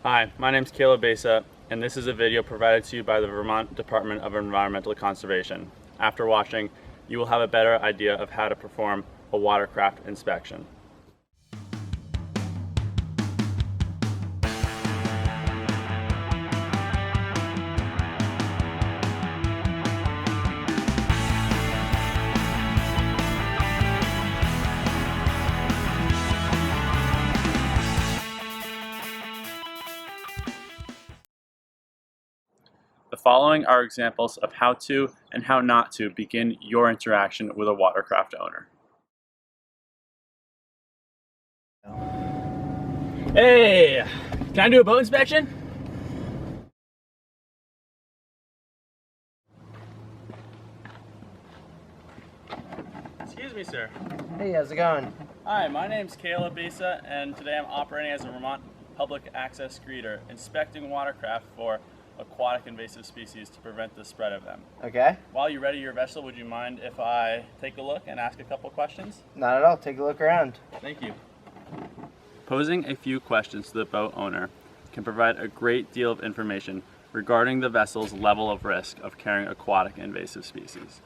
Hi, my name is Caleb Besa, and this is a video provided to you by the Vermont Department of Environmental Conservation. After watching, you will have a better idea of how to perform a watercraft inspection. The following are examples of how to and how not to begin your interaction with a watercraft owner. Hey, can I do a boat inspection? Excuse me, sir. Hey, how's it going? Hi, my name's Caleb Besa, and today I'm operating as a Vermont public access greeter, inspecting watercraft for aquatic invasive species to prevent the spread of them. Okay. While you ready your vessel, would you mind if I take a look and ask a couple questions? Not at all. Take a look around. Thank you. Posing a few questions to the boat owner can provide a great deal of information regarding the vessel's level of risk of carrying aquatic invasive species.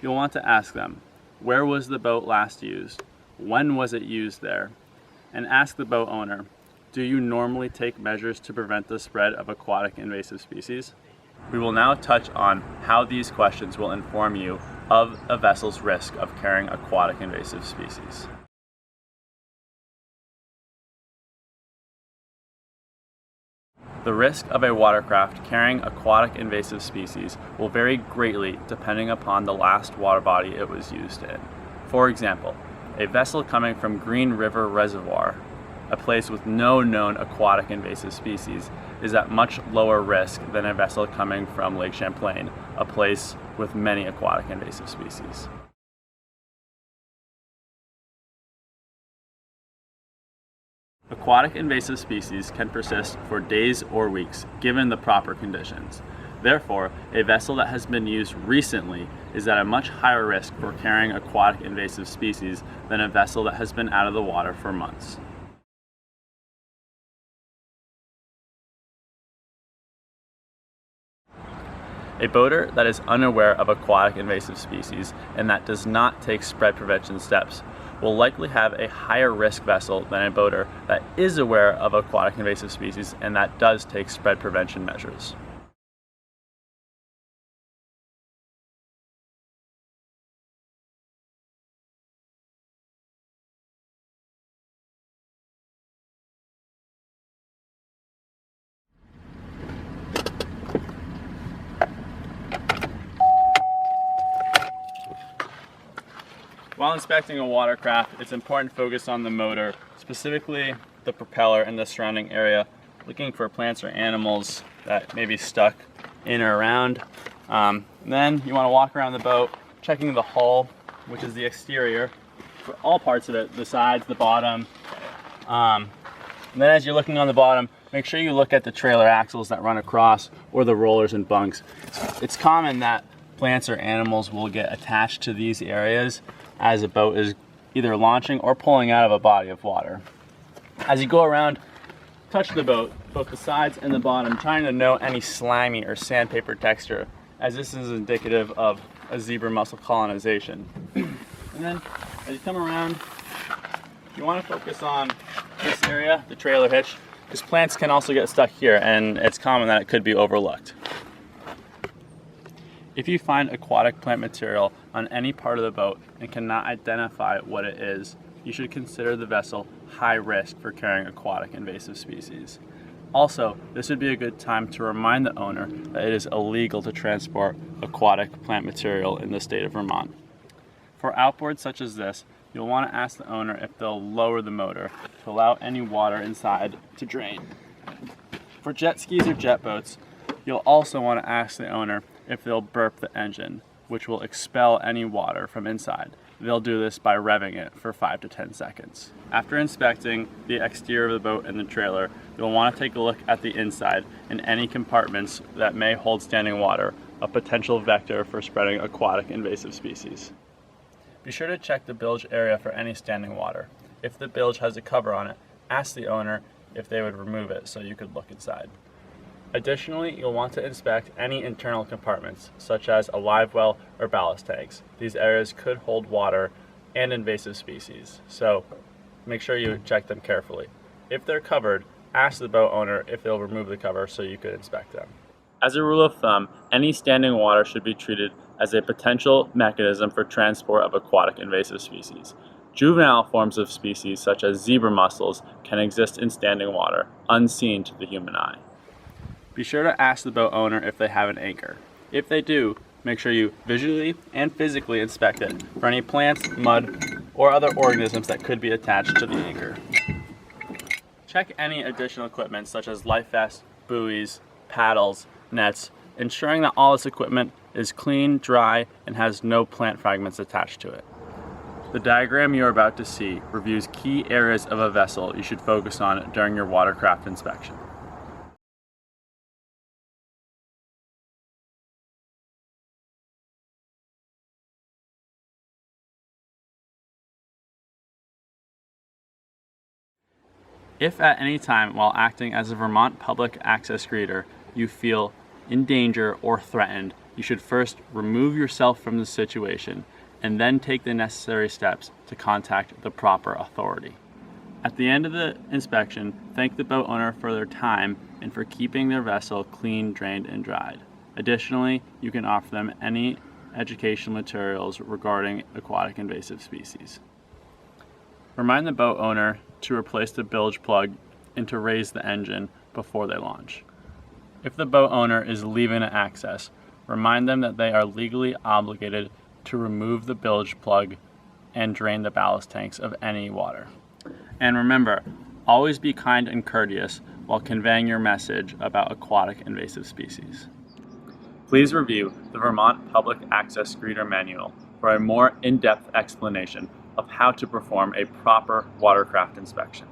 You'll want to ask them, where was the boat last used? When was it used there? And ask the boat owner, do you normally take measures to prevent the spread of aquatic invasive species? We will now touch on how these questions will inform you of a vessel's risk of carrying aquatic invasive species. The risk of a watercraft carrying aquatic invasive species will vary greatly depending upon the last water body it was used in. For example, a vessel coming from Green River Reservoir, a place with no known aquatic invasive species, is at much lower risk than a vessel coming from Lake Champlain, a place with many aquatic invasive species. Aquatic invasive species can persist for days or weeks, given the proper conditions. Therefore, a vessel that has been used recently is at a much higher risk for carrying aquatic invasive species than a vessel that has been out of the water for months. A boater that is unaware of aquatic invasive species and that does not take spread prevention steps will likely have a higher risk vessel than a boater that is aware of aquatic invasive species and that does take spread prevention measures. While inspecting a watercraft, it's important to focus on the motor, specifically the propeller and the surrounding area, looking for plants or animals that may be stuck in or around. Then you want to walk around the boat, checking the hull, which is the exterior, for all parts of it, the sides, the bottom. And then as you're looking on the bottom, make sure you look at the trailer axles that run across or the rollers and bunks. It's common that plants or animals will get attached to these areas as a boat is either launching or pulling out of a body of water. As you go around, touch the boat, both the sides and the bottom, trying to note any slimy or sandpaper texture, as this is indicative of a zebra mussel colonization. And then as you come around, you want to focus on this area, the trailer hitch, because plants can also get stuck here and it's common that it could be overlooked. If you find aquatic plant material on any part of the boat and cannot identify what it is, you should consider the vessel high risk for carrying aquatic invasive species. Also, this would be a good time to remind the owner that it is illegal to transport aquatic plant material in the state of Vermont. For outboards such as this, you'll want to ask the owner if they'll lower the motor to allow any water inside to drain. For jet skis or jet boats, you'll also want to ask the owner if they'll burp the engine, which will expel any water from inside. They'll do this by revving it for 5 to 10 seconds. After inspecting the exterior of the boat and the trailer, you'll want to take a look at the inside and any compartments that may hold standing water, a potential vector for spreading aquatic invasive species. Be sure to check the bilge area for any standing water. If the bilge has a cover on it, ask the owner if they would remove it so you could look inside. Additionally, you'll want to inspect any internal compartments, such as a live well or ballast tanks. These areas could hold water and invasive species, so make sure you check them carefully. If they're covered, ask the boat owner if they'll remove the cover so you could inspect them. As a rule of thumb, any standing water should be treated as a potential mechanism for transport of aquatic invasive species. Juvenile forms of species such as zebra mussels can exist in standing water, unseen to the human eye. Be sure to ask the boat owner if they have an anchor. If they do, make sure you visually and physically inspect it for any plants, mud, or other organisms that could be attached to the anchor. Check any additional equipment such as life vests, buoys, paddles, nets, ensuring that all this equipment is clean, dry, and has no plant fragments attached to it. The diagram you're about to see reviews key areas of a vessel you should focus on during your watercraft inspection. If at any time while acting as a Vermont public access greeter you feel in danger or threatened, you should first remove yourself from the situation and then take the necessary steps to contact the proper authority. At the end of the inspection, thank the boat owner for their time and for keeping their vessel clean, drained, and dried. Additionally, you can offer them any educational materials regarding aquatic invasive species. Remind the boat owner to replace the bilge plug and to raise the engine before they launch. If the boat owner is leaving access, remind them that they are legally obligated to remove the bilge plug and drain the ballast tanks of any water. And remember, always be kind and courteous while conveying your message about aquatic invasive species. Please review the Vermont Public Access Greeter Manual for a more in-depth explanation of how to perform a proper watercraft inspection.